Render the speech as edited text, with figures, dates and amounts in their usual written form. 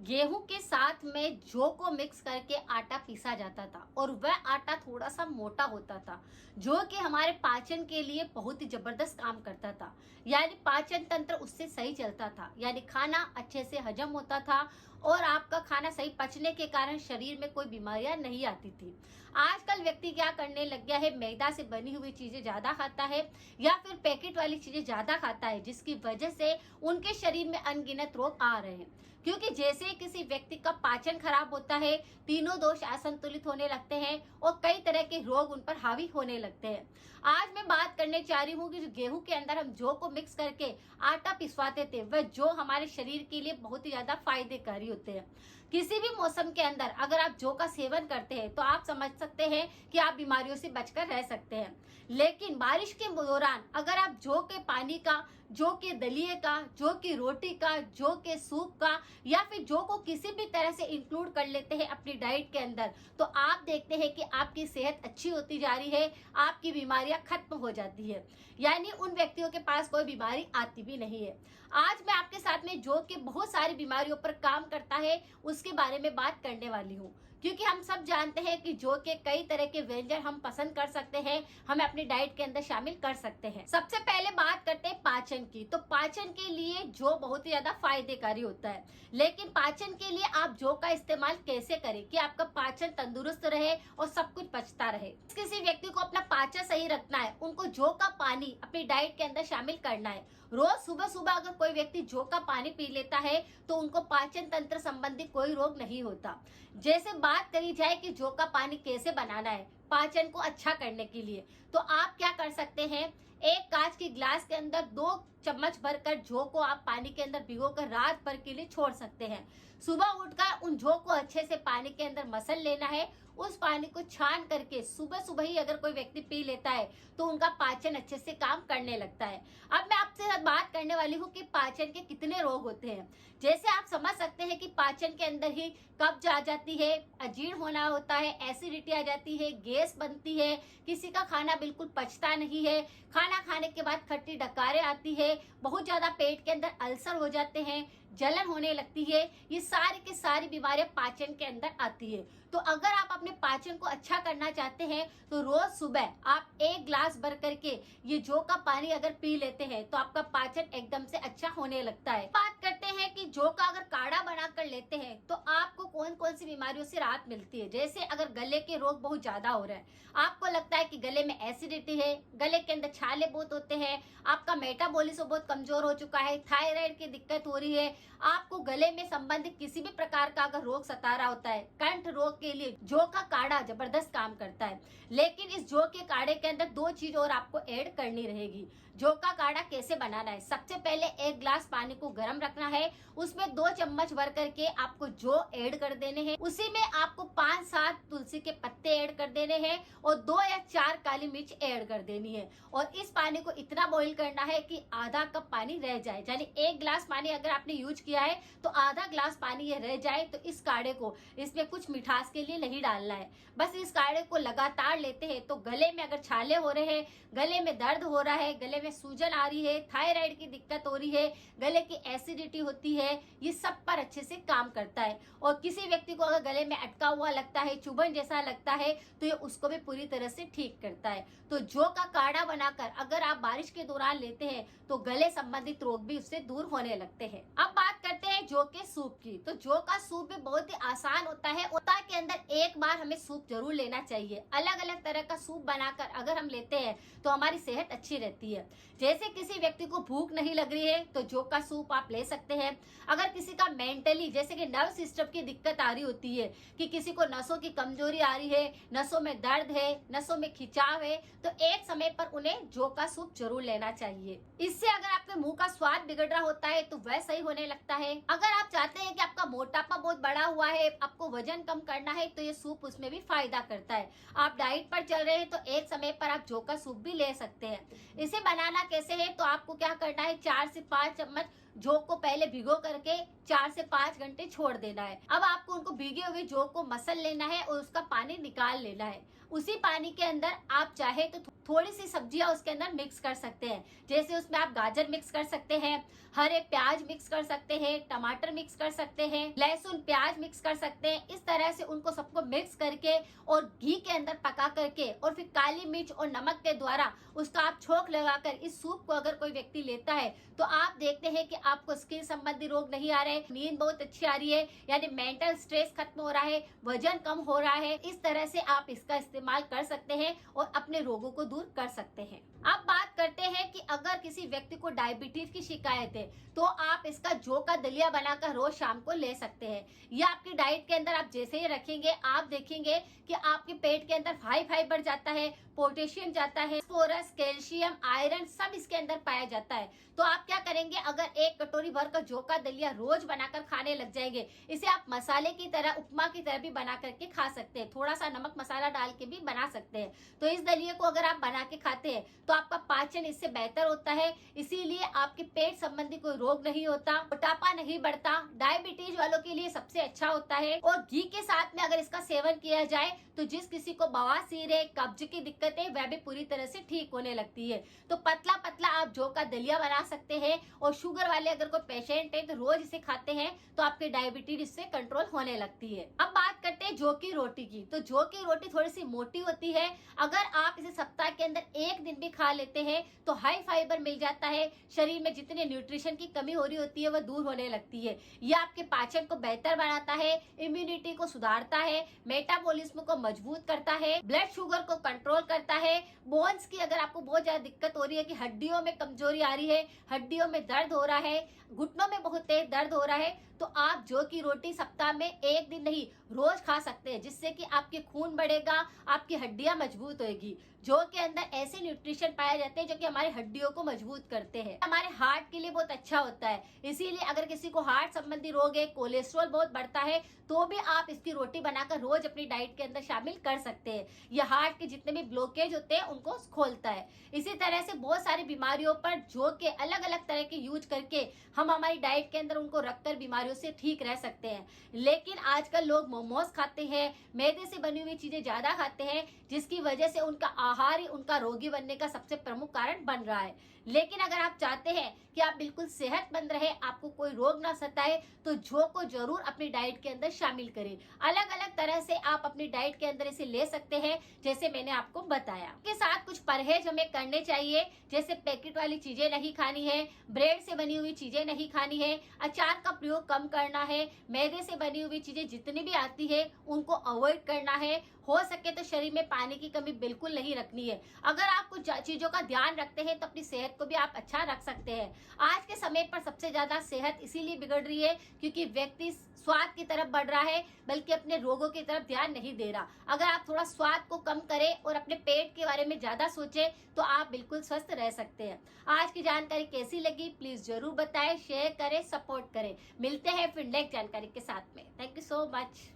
गेहूं के साथ में जौ को मिक्स करके आटा पीसा जाता था और वह आटा थोड़ा सा मोटा होता था जो कि हमारे पाचन के लिए बहुत ही जबरदस्त काम करता था। यानी पाचन तंत्र उससे सही चलता था, यानी खाना अच्छे से हजम होता था और आपका खाना सही पचने के कारण शरीर में कोई बीमारियां नहीं आती थी। आजकल व्यक्ति क्या करने लग गया है, मैदा से बनी हुई चीजें ज्यादा खाता है या फिर पैकेट वाली चीजें ज्यादा खाता है, जिसकी वजह से उनके शरीर में अनगिनत रोग आ रहे हैं। क्योंकि जैसे किसी व्यक्ति का पाचन खराब होता है, तीनों दोष असंतुलित होने लगते हैं और कई तरह के रोग उन पर हावी होने लगते हैं। आज मैं बात करने जा रही हूँ कि जो गेहूं के अंदर हम जौ को मिक्स करके आटा पिसवाते थे, वह जौ हमारे शरीर के लिए बहुत ही ज्यादा फायदेकारी होते हैं। किसी भी मौसम के अंदर अगर आप जौ का सेवन करते हैं तो आप समझ सकते हैं कि आप बीमारियों से बचकर रह सकते हैं। लेकिन बारिश के दौरान अगर आप जौ के पानी का, जौ के दलिए का, जौ की रोटी का, जौ के सूप का या फिर जौ को किसी भी तरह से इंक्लूड कर लेते हैं अपनी डाइट के अंदर, तो आप देखते हैं कि आपकी सेहत अच्छी होती जा रही है, आपकी बीमारियां खत्म हो जाती है। यानी उन व्यक्तियों के पास कोई बीमारी आती भी नहीं है। आज मैं आपके साथ में जौ के बहुत सारी बीमारियों पर काम करता है उसके बारे में बात करने वाली हूँ। क्योंकि हम सब जानते हैं कि जौ के कई तरह के व्यंजन हम पसंद कर सकते हैं, हमें अपनी डाइट के अंदर शामिल कर सकते हैं। सबसे पहले बात करते हैं पाचन की। तो पाचन के लिए जौ बहुत ही ज्यादा फायदेकारी होता है, लेकिन पाचन के लिए आप जौ का इस्तेमाल कैसे करें कि आपका पाचन तंदुरुस्त रहे और सब कुछ पचता रहे। किसी व्यक्ति को अपना पाचन सही रखना है, उनको जौ का पानी अपनी डाइट के अंदर शामिल करना है। रोज सुबह सुबह अगर कोई व्यक्ति जौ का पानी पी लेता है तो उनको पाचन तंत्र संबंधी कोई रोग नहीं होता। जैसे बात करी जाए कि जौ का पानी कैसे बनाना है पाचन को अच्छा करने के लिए, तो आप क्या कर सकते हैं, एक कांच के ग्लास के अंदर 2 चम्मच भरकर जौ को आप पानी के अंदर भिगोकर रात भर के लिए छोड़ सकते हैं। सुबह उठकर उन जौ को अच्छे से पानी के अंदर मसल लेना है। उस पानी को छान करके सुबह सुबह ही अगर कोई व्यक्ति पी लेता है तो उनका पाचन अच्छे से काम करने लगता है। अब मैं आपसे बात करने वाली हूँ कि पाचन के कितने रोग होते हैं। जैसे आप समझ सकते हैं कि पाचन के अंदर ही कब्ज आ जाती है, अजीर्ण होना होता है, एसिडिटी आ जाती है, गैस बनती है, किसी का खाना बिल्कुल पचता नहीं है, खाना खाने के बाद खट्टी डकारें आती है, बहुत ज्यादा पेट के अंदर अल्सर हो जाते हैं, जलन होने लगती है। ये सारी की सारी बीमारियां पाचन के अंदर आती है। तो अगर आप अपने पाचन को अच्छा करना चाहते हैं तो रोज सुबह आप 1 ग्लास भर करके ये जौ का पानी अगर पी लेते हैं तो आपका पाचन एकदम से अच्छा होने लगता है। बात करते हैं कि जौ का अगर काढ़ा बना कर लेते हैं तो आपको कौन कौन सी बीमारियों से राहत मिलती है। जैसे अगर गले के रोग बहुत ज्यादा हो रहे हैं, आपको लगता है कि गले में एसिडिटी है, गले के अंदर छाले बहुत होते हैं, आपका मेटाबॉलिज्म बहुत कमजोर हो चुका है, थायराइड की दिक्कत हो रही है, आपको गले में संबंधित किसी भी प्रकार का अगर रोग सता रहा होता है, कंठ रोग के लिए जौ का काढ़ा जबरदस्त काम करता है। लेकिन इस जौ के काढ़े के अंदर 2 चीज और आपको ऐड करनी रहेगी। जौ का काढ़ा कैसे बनाना है, सबसे पहले 1 ग्लास पानी को गर्म रखना है, उसमें 2 चम्मच भर करके आपको जौ ऐड कर देने हैं, उसी में आपको 5-7 तुलसी के पत्ते ऐड कर देने हैं और 2 या 4 काली मिर्च ऐड कर देनी है। और इस पानी को इतना बॉईल करना है कि आधा कप पानी रह जाए, यानी 1 ग्लास पानी अगर आपने यूज किया है तो आधा ग्लास पानी ये रह जाए। तो इस काढ़े को, इसमें कुछ मिठास के लिए नहीं डालना है, बस इस काढ़े को लगातार लेते हैं तो गले में अगर छाले हो रहे हैं, गले में दर्द हो रहा है, गले में सूजन आ रही है, थायराइड की दिक्कत हो रही है, गले की एसिडिटी होती है, ये सब पर अच्छे से काम करता है। और किसी व्यक्ति को अगर गले में अटका हुआ लगता है, चुभन जैसा लगता है, तो ये उसको भी पूरी तरह से ठीक करता है। तो जौ का काढ़ा बनाकर अगर आप बारिश के दौरान लेते हैं तो गले संबंधित रोग भी उससे दूर होने लगते हैं। अब बात करते हैं जौ के सूप की। तो जौ का सूप भी बहुत ही आसान होता है। ओता के अंदर एक बार हमें सूप जरूर लेना चाहिए। अलग अलग तरह का सूप बनाकर अगर हम लेते हैं तो हमारी सेहत अच्छी रहती है। जैसे किसी व्यक्ति को भूख नहीं लग रही है तो जौ का सूप आप ले सकते हैं। अगर किसी का मेंटली, जैसे कि नर्व सिस्टम की दिक्कत आ रही होती है, कि किसी को नसों की कमजोरी आ रही है, नसों में दर्द है, नसों में खिंचाव है, तो एक समय पर उन्हें जौ का सूप जरूर लेना चाहिए। इससे अगर आपके मुंह का स्वाद बिगड़ रहा होता है तो वह सही होने लगता है। अगर आप चाहते हैं कि आपका मोटापा बहुत बढ़ा हुआ है, आपको वजन कम करना है, तो ये सूप उसमें भी फायदा करता है। आप डाइट पर चल रहे हैं तो एक समय पर आप जौ का सूप भी ले सकते हैं। इसे बनाना कैसे है, तो आपको क्या करना है, 4 से 5 चम्मच जौ को पहले भिगो करके 4 से 5 घंटे छोड़ देना है। अब आपको उनको भीगे हुए जौ को मसल लेना है और उसका पानी निकाल लेना है। उसी पानी के अंदर आप चाहे तो थोड़ी सी सब्जियां उसके अंदर मिक्स कर सकते हैं। जैसे उसमें आप गाजर मिक्स कर सकते हैं, हरे प्याज मिक्स कर सकते हैं, टमाटर मिक्स कर सकते हैं, लहसुन प्याज मिक्स कर सकते हैं। इस तरह से उनको सबको मिक्स करके और घी के अंदर पका करके और फिर काली मिर्च और नमक के द्वारा उसका आप छोंक लगाकर इस सूप को अगर कोई व्यक्ति लेता है तो आप देखते हैं कि आपको स्किन संबंधी रोग नहीं आ रहे, नींद बहुत अच्छी आ रही है, यानी मेंटल स्ट्रेस खत्म हो रहा है, वजन कम हो रहा है। इस तरह से आप इसका इस्तेमाल कर सकते हैं और अपने रोगों को दूर कर सकते हैं। अब बात करते हैं कि अगर किसी व्यक्ति को डायबिटीज की शिकायत है तो आप इसका जौ का दलिया बनाकर रोज शाम को ले सकते हैं। या आपकी डाइट के अंदर आप जैसे ही रखेंगे आप देखेंगे कि आपके पेट के अंदर हाई फाइबर जाता है, पोटेशियम जाता है, फोस्फोरस, कैल्शियम, आयरन सब इसके अंदर पाया जाता है। तो आप क्या करेंगे, अगर एक कटोरी भर का जौ का दलिया रोज बनाकर खाने लग जाएंगे, इसे आप मसाले की तरह, उपमा की तरह भी बना करके खा सकते हैं, थोड़ा सा नमक मसाला डाल के भी बना सकते हैं। तो इस दलिए को अगर आप बना के खाते हैं तो आपका पाचन इससे बेहतर होता है, इसीलिए आपके पेट संबंधी कोई रोग नहीं होता, मोटापा नहीं बढ़ता, डायबिटीज वालों के लिए सबसे अच्छा होता है। और घी के साथ में अगर इसका सेवन किया जाए तो जिस किसी को बवासीर है, कब्ज की दिक्कत है, वह भी पूरी तरह से ठीक होने लगती है। तो पतला पतला आप जौ का दलिया बना सकते हैं। और शुगर वाले अगर कोई पेशेंट है तो रोज इसे खाते हैं तो आपके डायबिटीज इससे कंट्रोल होने लगती है। अब बात करते हैं जौ की रोटी की। तो जौ की रोटी थोड़ी सी मोटी होती है, अगर आप इसे सप्ताह के अंदर एक दिन भी खा लेते हैं तो हाई फाइबर मिल जाता है, शरीर में जितने न्यूट्रिशन की कमी हो रही होती है वह दूर होने लगती है। यह आपके पाचन को बेहतर बनाता है, इम्यूनिटी को सुधारता है, मेटाबॉलिज्म को मजबूत करता है, ब्लड शुगर को कंट्रोल करता है। बोन्स की अगर आपको बहुत ज्यादा दिक्कत हो रही है कि हड्डियों में कमजोरी आ रही है, हड्डियों में दर्द हो रहा है, घुटनों में बहुत तेज दर्द हो रहा है, तो आप जौ की रोटी सप्ताह में एक दिन नहीं रोज खा सकते हैं, जिससे कि आपके खून बढ़ेगा, आपकी हड्डियां मजबूत होगी। जौ के अंदर ऐसे न्यूट्रिशन पाए जाते हैं जो कि हमारी हड्डियों को मजबूत करते हैं, हमारे हार्ट के लिए बहुत अच्छा होता है। इसीलिए अगर किसी को हार्ट संबंधी रोग है, कोलेस्ट्रॉल बहुत बढ़ता है, तो भी आप इसकी रोटी बनाकर रोज अपनी डाइट के अंदर शामिल कर सकते हैं। यह हार्ट के जितने भी ब्लॉकेज होते हैं उनको खोलता है। इसी तरह से बहुत सारी बीमारियों पर जौ के अलग अलग तरह के यूज करके हम हमारी डाइट के अंदर उनको रखकर बीमारियों से ठीक रह सकते हैं। लेकिन आजकल लोग मोमोज खाते हैं, मैदे से बनी हुई चीजें ज्यादा खाते हैं, जिसकी वजह से उनका आहार ही उनका रोगी बनने का सबसे प्रमुख कारण बन रहा है। लेकिन अगर आप चाहते हैं कि आप बिल्कुल सेहतमंद रहे, आपको कोई रोग ना सताए, तो जौ को जरूर अपनी डाइट के अंदर शामिल करें। अलग अलग तरह से आप अपनी डाइट के अंदर इसे ले सकते हैं, जैसे मैंने आपको बताया। के साथ कुछ परहेज हमें करने चाहिए, जैसे पैकेट वाली चीजें नहीं खानी है, ब्रेड से बनी हुई चीजें नहीं खानी है, अचार का प्रयोग कम करना है, मैदे से बनी हुई चीजें जितनी भी आती है उनको अवॉइड करना है। हो सके तो शरीर में पानी की कमी बिल्कुल नहीं रखनी है। अगर आप कुछ चीजों का ध्यान रखते हैं तो अपनी सेहत को भी आप अच्छा रख सकते हैं। आज के समय पर सबसे ज्यादा सेहत इसीलिए बिगड़ रही है क्योंकि व्यक्ति स्वाद की तरफ बढ़ रहा है, बल्कि अपने रोगों की तरफ ध्यान नहीं दे रहा। अगर आप थोड़ा स्वाद को कम करें और अपने पेट के बारे में ज्यादा सोचें तो आप बिल्कुल स्वस्थ रह सकते हैं। आज की जानकारी कैसी लगी प्लीज जरूर बताएं, शेयर करें, सपोर्ट करें। मिलते हैं फिर नेक्स्ट जानकारी के साथ में। Thank you so much.